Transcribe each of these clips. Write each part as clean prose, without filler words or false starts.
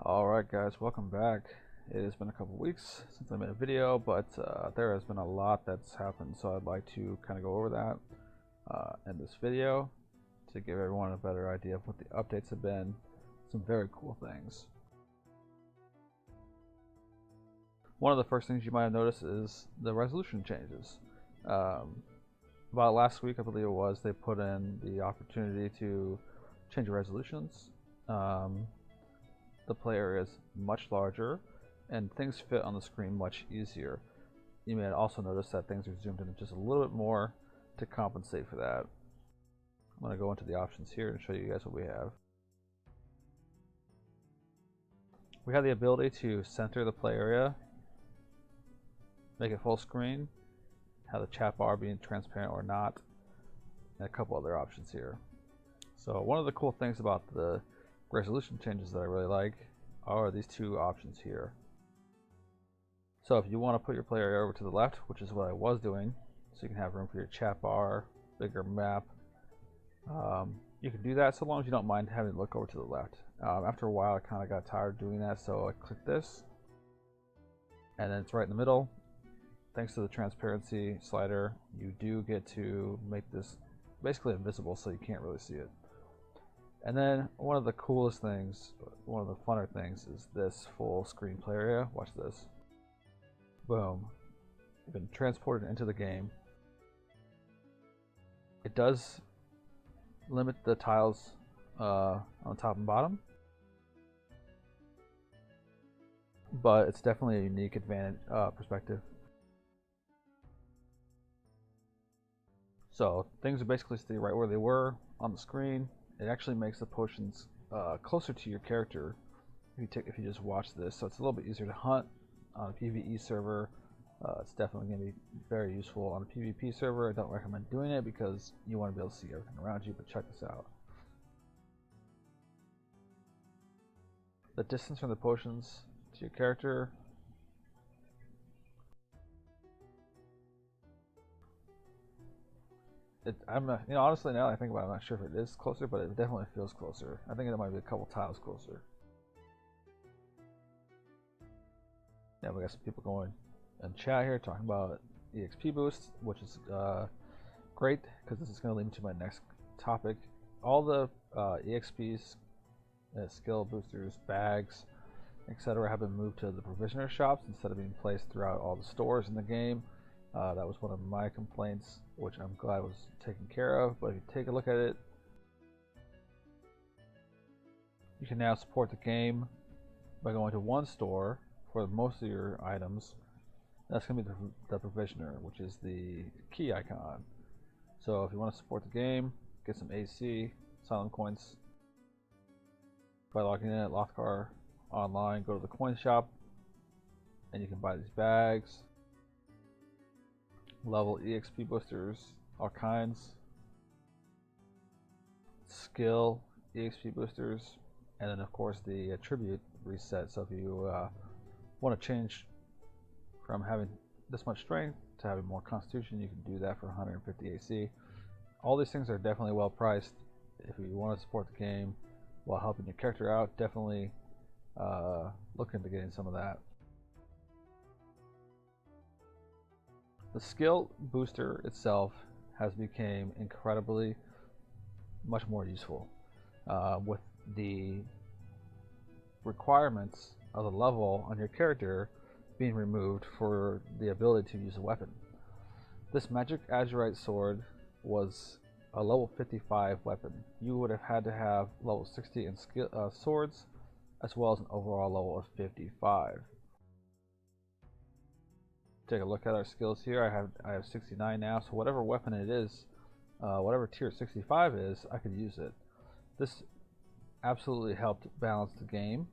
Alright guys, welcome back. It has been a couple weeks since I made a video, but there has been a lot that's happened, so I'd like to kind of go over that in this video to give everyone a better idea of what the updates have been. Some very cool things. One of the first things you might have noticed is the resolution changes. About last week, I believe it was, they put in the opportunity to change resolutions. The player is much larger and things fit on the screen much easier. You may also notice that things are zoomed in just a little bit more to compensate for that. I'm going to go into the options here and show you guys what we have. We have the ability to center the play area, make it full screen, have the chat bar being transparent or not, and a couple other options here. So one of the cool things about the resolution changes that I really like are these two options here. So if you want to put your play area over to the left, which is what I was doing, so you can have room for your chat bar, bigger map, you can do that so long as you don't mind having to look over to the left. After a while I kind of got tired of doing that, so I click this and then it's right in the middle. Thanks to the transparency slider, you do get to make this basically invisible so you can't really see it. And then one of the coolest things, one of the funner things, is this full screen play area. Watch this. Boom. You've been transported into the game. It does limit the tiles on top and bottom, but it's definitely a unique advantage perspective. So things are basically stay right where they were on the screen. It actually makes the potions closer to your character if you just watch this, so it's a little bit easier to hunt on a PvE server. It's definitely going to be very useful on a PvP server. I don't recommend doing it because you want to be able to see everything around you, but check this out. The distance from the potions to your character. Honestly, now that I think about it, I'm not sure if it is closer, but it definitely feels closer. I think it might be a couple tiles closer. Yeah, we got some people going in chat here talking about EXP boost, which is great because this is going to lead me to my next topic. All the EXPs, skill boosters, bags, etc. have been moved to the provisioner shops instead of being placed throughout all the stores in the game. That was one of my complaints, which I'm glad was taken care of. But if you take a look at it, you can now support the game by going to one store for most of your items. That's going to be the provisioner, which is the key icon. So if you want to support the game, get some AC, silent coins, by logging in at Lothgar Online, go to the coin shop, and you can buy these bags, level EXP boosters, all kinds, skill EXP boosters, and then of course the attribute reset. So if you want to change from having this much strength to having more constitution, you can do that for 150 AC. All these things are definitely well priced. If you want to support the game while helping your character out, definitely look into getting some of that. The skill booster itself has become incredibly much more useful with the requirements of the level on your character being removed for the ability to use a weapon. This magic azurite sword was a level 55 weapon. You would have had to have level 60 in swords as well as an overall level of 55. Take a look at our skills here. I have 69 now, so whatever weapon it is, whatever tier 65 is, I could use it. This absolutely helped balance the game,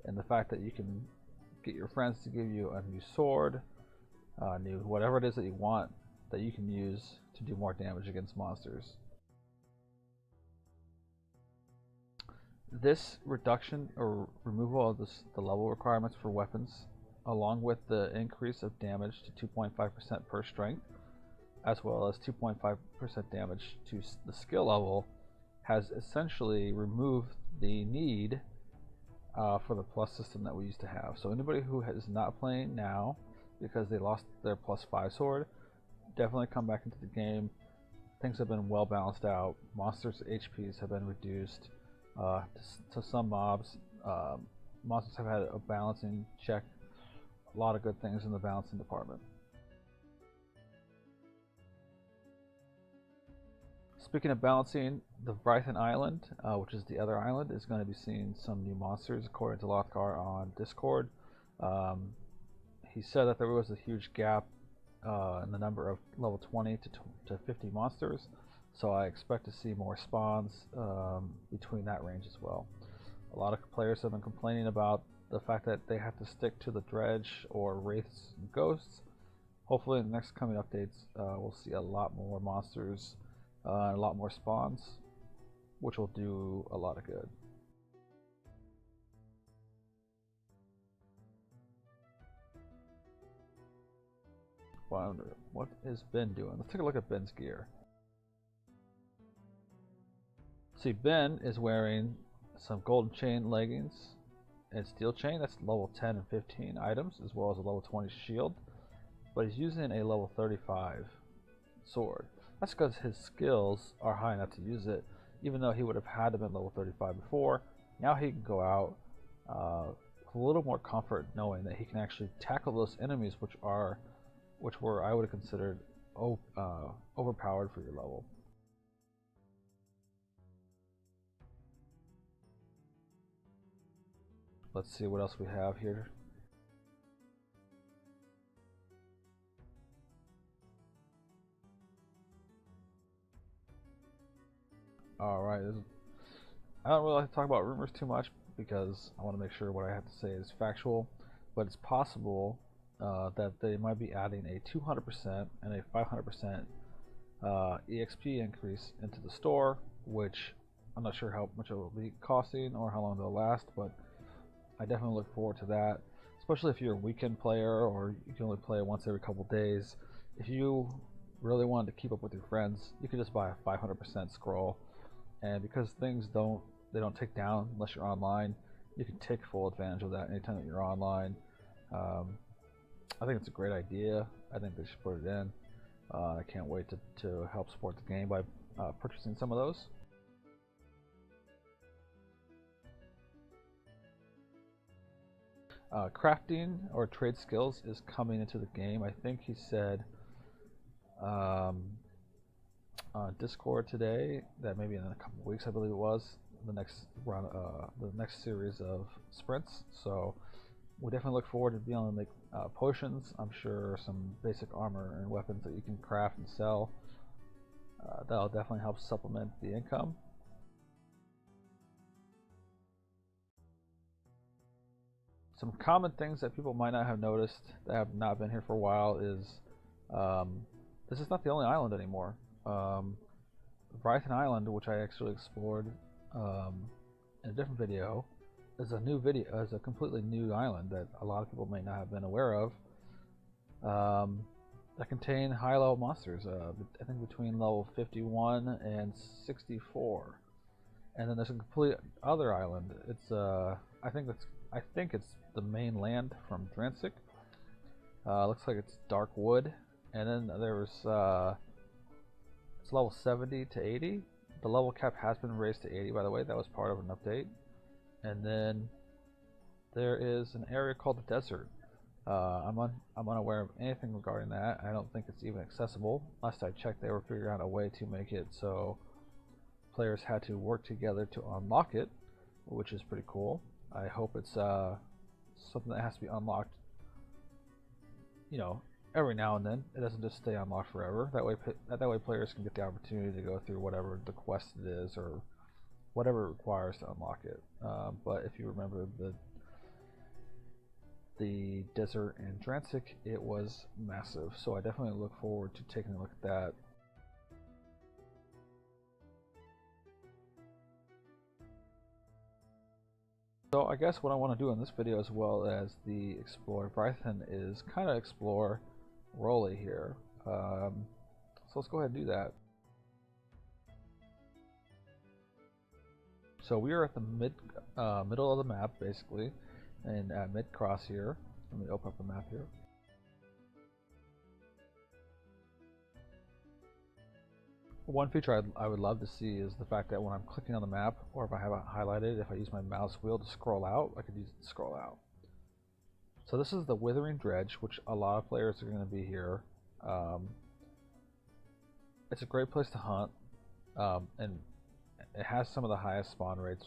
and the fact that you can get your friends to give you a new sword, new whatever it is that you want that you can use to do more damage against monsters. This reduction or removal of the level requirements for weapons, along with the increase of damage to 2.5% per strength, as well as 2.5% damage to the skill level, has essentially removed the need for the plus system that we used to have. So anybody who is not playing now because they lost their +5 sword, definitely come back into the game. Things have been well balanced out. Monsters' HPs have been reduced to some mobs. Monsters have had a balancing check. A lot of good things in the balancing department. Speaking of balancing, the Brython Island, which is the other island, is going to be seeing some new monsters according to Lothgar on Discord. He said that there was a huge gap in the number of level 20 to 50 monsters, so I expect to see more spawns between that range as well. A lot of players have been complaining about the fact that they have to stick to the dredge or wraiths and ghosts. Hopefully in the next coming updates we'll see a lot more monsters and a lot more spawns, which will do a lot of good. Wonder what is Ben doing? Let's take a look at Ben's gear. See, Ben is wearing some golden chain leggings and steel chain. That's level 10 and 15 items, as well as a level 20 shield. But he's using a level 35 sword. That's because his skills are high enough to use it, even though he would have had to been level 35 before. Now he can go out with a little more comfort knowing that he can actually tackle those enemies which were I would have considered overpowered for your level. Let's see what else we have here. Alright, I don't really like to talk about rumors too much because I want to make sure what I have to say is factual, but it's possible that they might be adding a 200% and a 500% EXP increase into the store, which I'm not sure how much it will be costing or how long they'll last, but I definitely look forward to that, especially if you're a weekend player or you can only play once every couple days. If you really wanted to keep up with your friends, you could just buy a 500% scroll, and because things don't take down unless you're online, you can take full advantage of that anytime that you're online. I think it's a great idea. I think they should put it in. I can't wait to help support the game by purchasing some of those. Crafting or trade skills is coming into the game. I think he said on Discord today that maybe in a couple of weeks, I believe it was, the next round, the next series of sprints. So we definitely look forward to being able to make potions. I'm sure some basic armor and weapons that you can craft and sell. That'll definitely help supplement the income. Some common things that people might not have noticed that have not been here for a while is this is not the only island anymore. Brython Island, which I actually explored in a different video, is a completely new island that a lot of people may not have been aware of. That contain high-level monsters. I think between level 51 and 64. And then there's a complete other island. It's I think it's the main land from Drancic. Looks like it's dark wood. And then there's it's level 70 to 80. The level cap has been raised to 80, by the way. That was part of an update. And then there is an area called the desert. I'm unaware of anything regarding that. I don't think it's even accessible. Last I checked, they were figuring out a way to make it so players had to work together to unlock it, which is pretty cool. I hope it's something that has to be unlocked, you know, every now and then. It doesn't just stay unlocked forever. That way players can get the opportunity to go through whatever the quest it is or whatever it requires to unlock it. But if you remember the desert in Drancic, it was massive. So I definitely look forward to taking a look at that. So I guess what I want to do in this video, as well as the Explore Brython, is kind of explore Rowley here. So let's go ahead and do that. So we are at the middle of the map, basically, and at mid-cross here. Let me open up the map here. One feature I would love to see is the fact that when I'm clicking on the map, or if I have it highlighted, if I use my mouse wheel to scroll out, I could use it to scroll out. So this is the Withering Dredge, which a lot of players are going to be here. It's a great place to hunt, and it has some of the highest spawn rates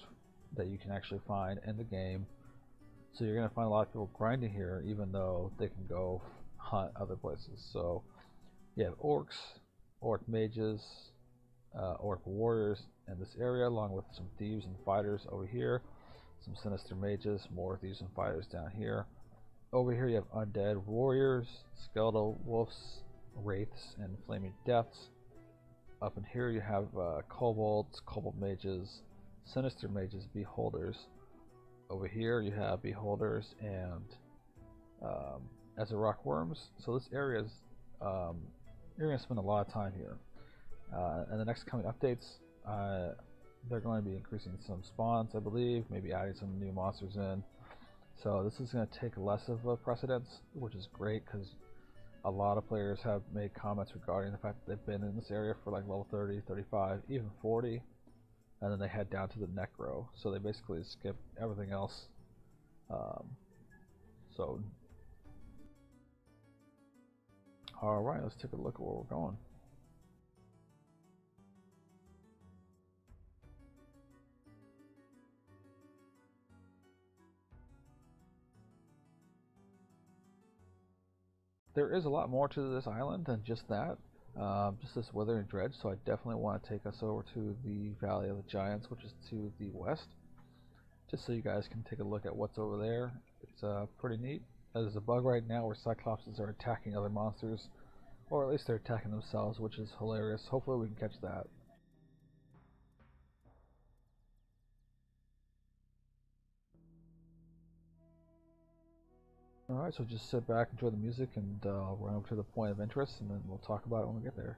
that you can actually find in the game. So you're going to find a lot of people grinding here, even though they can go hunt other places. So you have orcs, orc mages, orc warriors in this area, along with some thieves and fighters over here, some sinister mages, more thieves and fighters down here. Over here you have undead warriors, skeletal wolves, wraiths, and flaming deaths. Up in here you have kobolds, kobold mages, sinister mages, beholders. Over here you have beholders and Azerok worms. So this area is you're going to spend a lot of time here. And the next coming updates, they're going to be increasing some spawns, I believe, maybe adding some new monsters in. So this is going to take less of a precedence, which is great because a lot of players have made comments regarding the fact that they've been in this area for like level 30, 35, even 40, and then they head down to the necro. So they basically skip everything else. Alright, let's take a look at where we're going. There is a lot more to this island than just that, just this Withering Dredge, so I definitely want to take us over to the Valley of the Giants, which is to the west, just so you guys can take a look at what's over there. It's pretty neat. There's a bug right now where cyclopses are attacking other monsters, or at least they're attacking themselves, which is hilarious. Hopefully we can catch that. Alright, so just sit back, enjoy the music, and run over to the point of interest, and then we'll talk about it when we get there.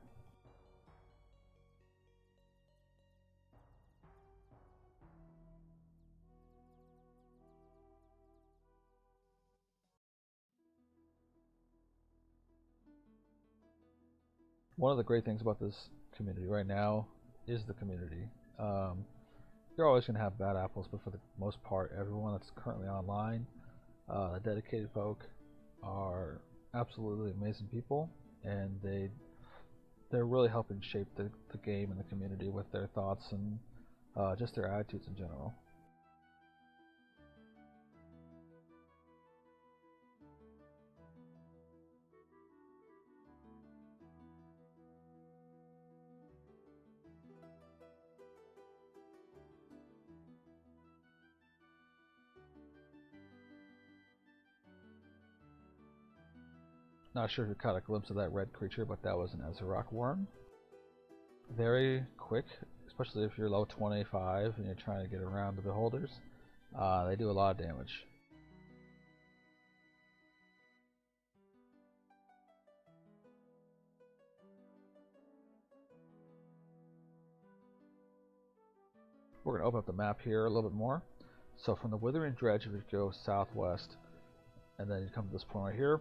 One of the great things about this community right now is the community. You're always going to have bad apples, but for the most part, everyone that's currently online, the dedicated folk, are absolutely amazing people, and they're really helping shape the game and the community with their thoughts and just their attitudes in general. Not sure if you caught a glimpse of that red creature, but that was an Azerok worm. Very quick, especially if you're level 25 and you're trying to get around the beholders. They do a lot of damage. We're going to open up the map here a little bit more. So from the Withering Dredge, if you go southwest, and then you come to this point right here,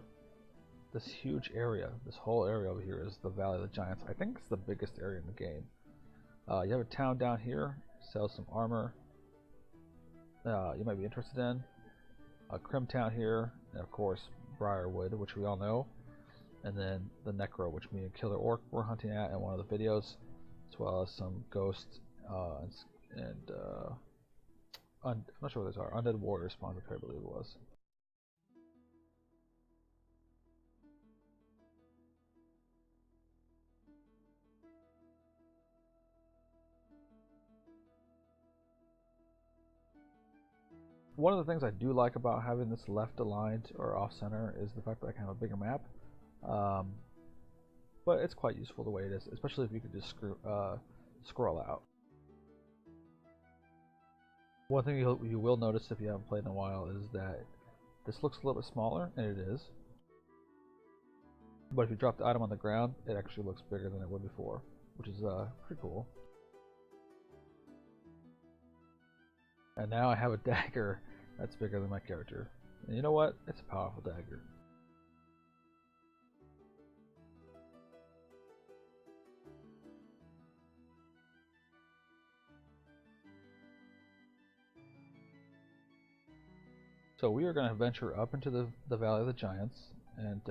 this huge area, this whole area over here is the Valley of the Giants. I think it's the biggest area in the game. You have a town down here, sells some armor you might be interested in. A Crim town here, and of course Briarwood, which we all know. And then the Necro, which me and Killer Orc were hunting at in one of the videos, as well as some ghosts and I'm not sure what those are. Undead Warrior spawns up here, I believe it was. One of the things I do like about having this left aligned or off center is the fact that I can have a bigger map. But it's quite useful the way it is, especially if you could just scroll out. One thing you will notice if you haven't played in a while is that this looks a little bit smaller, and it is. But if you drop the item on the ground, it actually looks bigger than it would before, which is pretty cool. And now I have a dagger that's bigger than my character. And you know what? It's a powerful dagger. So we are going to venture up into the Valley of the Giants and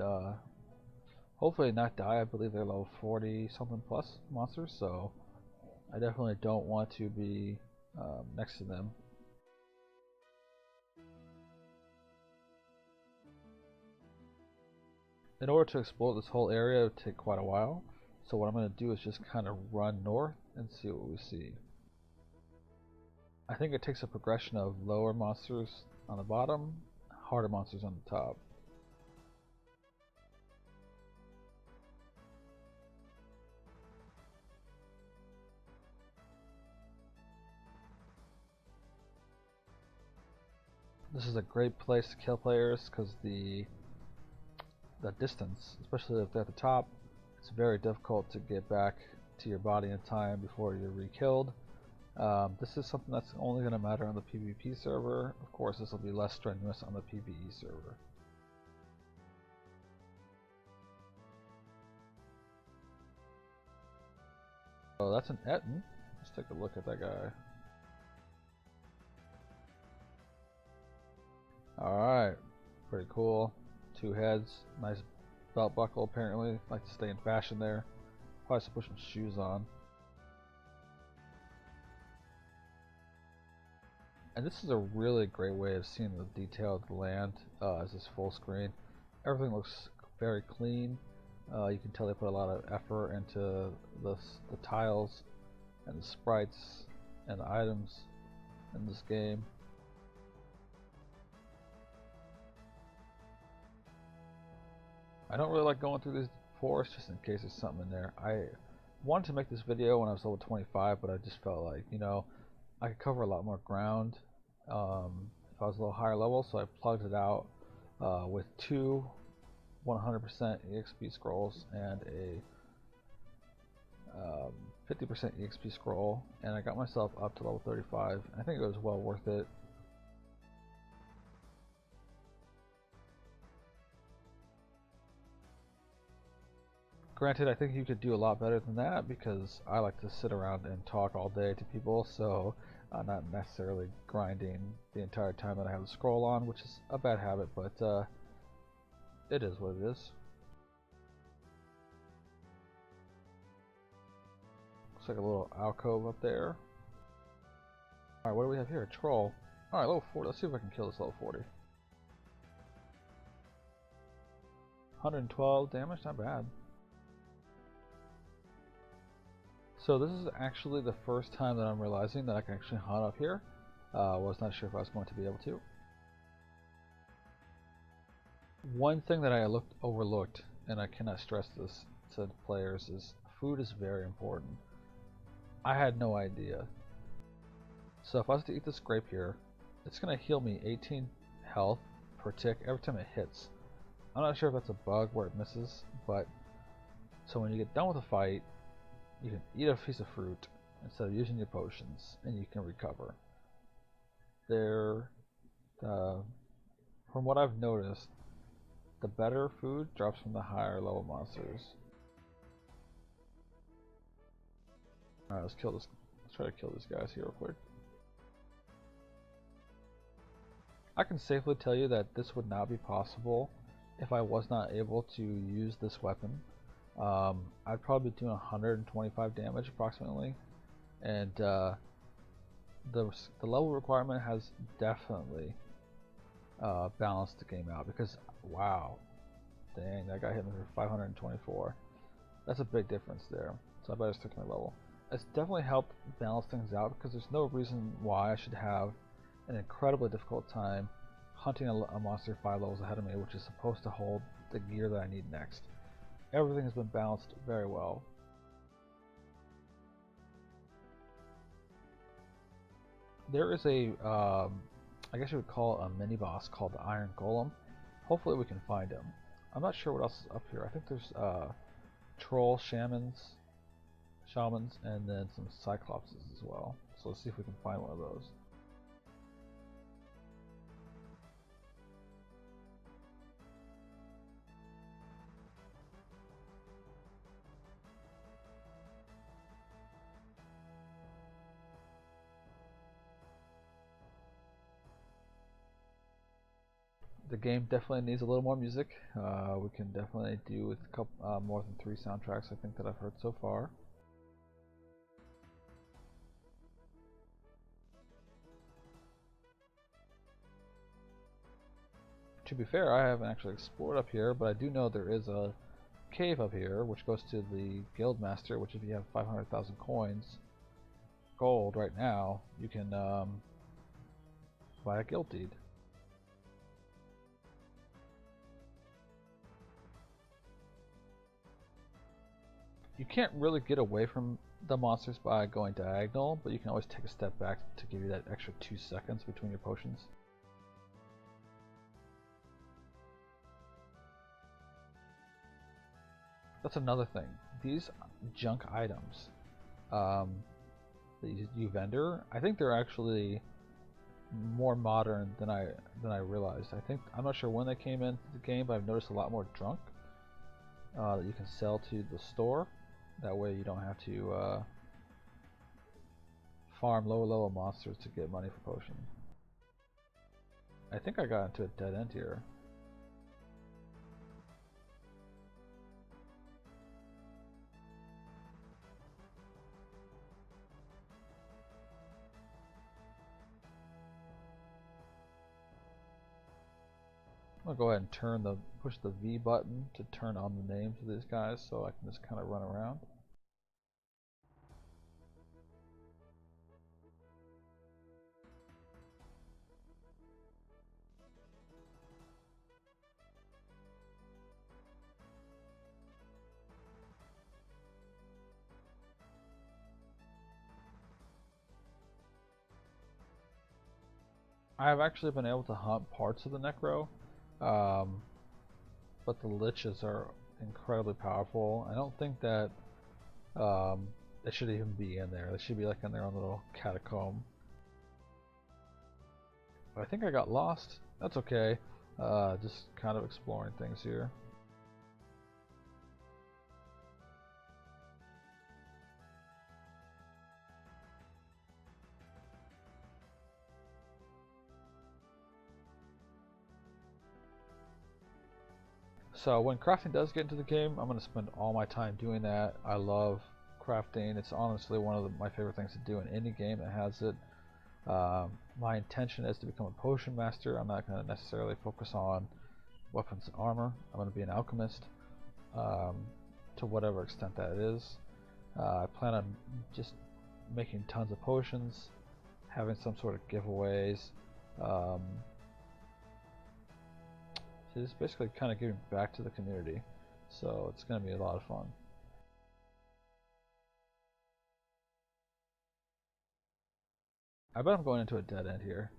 hopefully not die. I believe they're level 40 something plus monsters, so I definitely don't want to be next to them. In order to explore this whole area, it would take quite a while. So what I'm going to do is just kind of run north and see what we see. I think it takes a progression of lower monsters on the bottom, harder monsters on the top. This is a great place to kill players because the distance, especially if they're at the top, it's very difficult to get back to your body in time before you're re-killed. This is something that's only going to matter on the PvP server. Of course, this will be less strenuous on the PvE server. Oh, that's an Etten. Let's take a look at that guy. Alright, pretty cool. 2 heads, nice belt buckle apparently. Like to stay in fashion there. Probably should put some shoes on. And this is a really great way of seeing the detail of the land as this full screen. Everything looks very clean. You can tell they put a lot of effort into the tiles and the sprites and the items in this game. I don't really like going through these forests just in case there's something in there. I wanted to make this video when I was level 25, but I just felt like, you know, I could cover a lot more ground if I was a little higher level, so I plugged it out with 2 100% EXP scrolls and a 50% EXP scroll, and I got myself up to level 35. I think it was well worth it. Granted, I think you could do a lot better than that because I like to sit around and talk all day to people, so I'm not necessarily grinding the entire time that I have the scroll on, which is a bad habit, but it is what it is. Looks like a little alcove up there. Alright, what do we have here? A troll. Alright, level 40. Let's see if I can kill this level 40. 112 damage, not bad. So this is actually the first time that I'm realizing that I can actually hunt up here. Was not sure if I was going to be able to. One thing that I overlooked, and I cannot stress this to players, is food is very important. I had no idea. So if I was to eat this grape here, it's going to heal me 18 health per tick every time it hits. I'm not sure if that's a bug where it misses, but so when you get done with a fight, you can eat a piece of fruit instead of using your potions, and you can recover. From what I've noticed, the better food drops from the higher level monsters. Alright, let's try to kill these guys here real quick. I can safely tell you that this would not be possible if I was not able to use this weapon. I'd probably be doing 125 damage approximately, and the level requirement has definitely balanced the game out, because wow, dang, that guy hit me for 524. That's a big difference there, so I better stick to my level. It's definitely helped balance things out because there's no reason why I should have an incredibly difficult time hunting a monster 5 levels ahead of me, which is supposed to hold the gear that I need next. Everything has been balanced very well. There is a, I guess you would call it a mini boss called the Iron Golem. Hopefully we can find him. I'm not sure what else is up here. I think there's troll shamans, and then some cyclopses as well. So let's see if we can find one of those. The game definitely needs a little more music. We can definitely do with a couple, more than 3 soundtracks I think that I've heard so far. To be fair, I haven't actually explored up here, but I do know there is a cave up here which goes to the guild master, which if you have 500,000 coins gold right now, you can buy a guild deed. You can't really get away from the monsters by going diagonal, but you can always take a step back to give you that extra 2 seconds between your potions. That's another thing. These junk items that you vendor, I think they're actually more modern than I realized. I'm not sure when they came into the game, but I've noticed a lot more junk that you can sell to the store. That way you don't have to farm lower level monsters to get money for potion. I think I got into a dead end here. I'm gonna go ahead and push the V button to turn on the names of these guys so I can just kind of run around. I've actually been able to hunt parts of the Necro, but the liches are incredibly powerful. I don't think that they should even be in there. They should be like in their own little catacomb. But I think I got lost. That's okay. Just kind of exploring things here. So when crafting does get into the game, I'm going to spend all my time doing that. I love crafting. It's honestly one of my favorite things to do in any game that has it. My intention is to become a potion master. I'm not going to necessarily focus on weapons and armor. I'm going to be an alchemist to whatever extent that is. I plan on just making tons of potions, having some sort of giveaways. It's basically kind of giving back to the community, so it's going to be a lot of fun. I bet I'm going into a dead end here.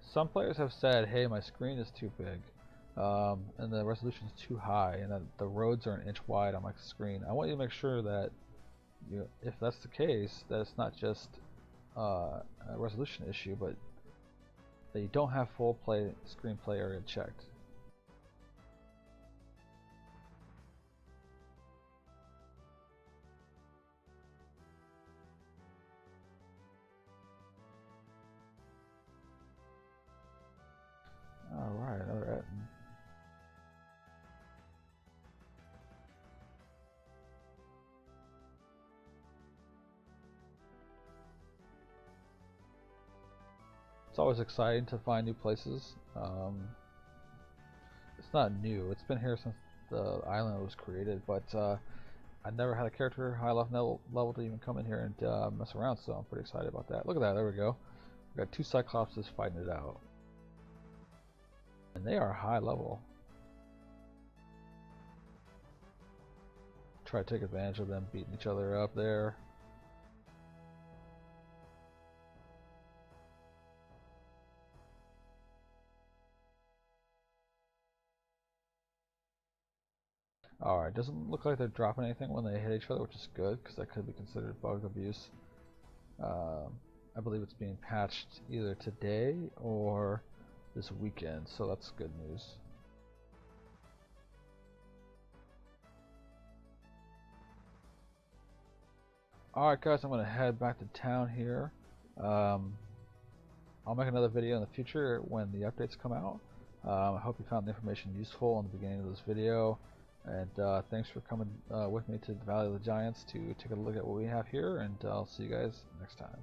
Some players have said, hey, my screen is too big, and the resolution is too high, and that the roads are an inch wide on my screen. I want you to make sure that if that's the case, that it's not just a resolution issue, but that you don't have full screen play area checked. Alright, another Etten. It's always exciting to find new places. It's not new, it's been here since the island was created, but I never had a character high enough level to even come in here and mess around, so I'm pretty excited about that. Look at that, there we go. We got 2 cyclopses fighting it out. And they are high level. Try to take advantage of them beating each other up there. Alright, doesn't look like they're dropping anything when they hit each other, which is good, because that could be considered bug abuse. I believe it's being patched either today or this weekend, so that's good news. Alright guys, I'm going to head back to town here. I'll make another video in the future when the updates come out. I hope you found the information useful in the beginning of this video. And thanks for coming with me to the Valley of the Giants to take a look at what we have here. And I'll see you guys next time.